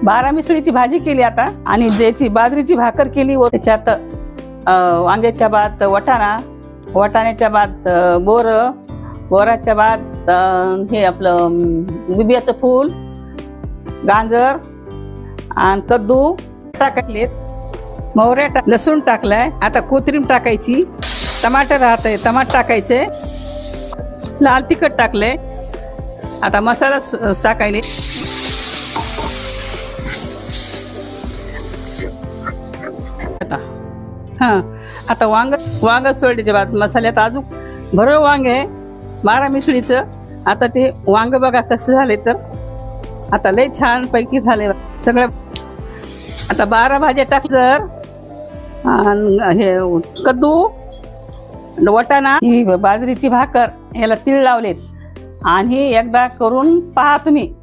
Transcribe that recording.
बारा मिसळीची भाजी केली आता आणि ज्याची बाजरीची भाकर केली व त्याच्यात वांग्याच्या भात वाटाणा, वाटाण्याच्या भात बोर, बोराच्या भात हे आपलं बिबियाचं फूल, गाजर आणि कद्दू टाकलेत, मोहऱ्या लसूण टाकलाय. आता कोथिंबीर टाकायची, टमाटर राहतंय टमाटर टाकायचे, लाल तिखट टाकले. आता मसाला टाकायले. आता वांग सोडल्याच्या बाद मसाल्यात अजून भरव वांग आहे 12 मिसळीचं. आता ते वांग बघा कसं झाले तर आता लय छान पैकी झाले सगळं. आता 12 भाज्या टाकलं, हे कद्दू, वाटाणा, ही बाजरीची भाकर, ह्याला तीळ लावलेत आणि एकदा करून पहा तुम्ही.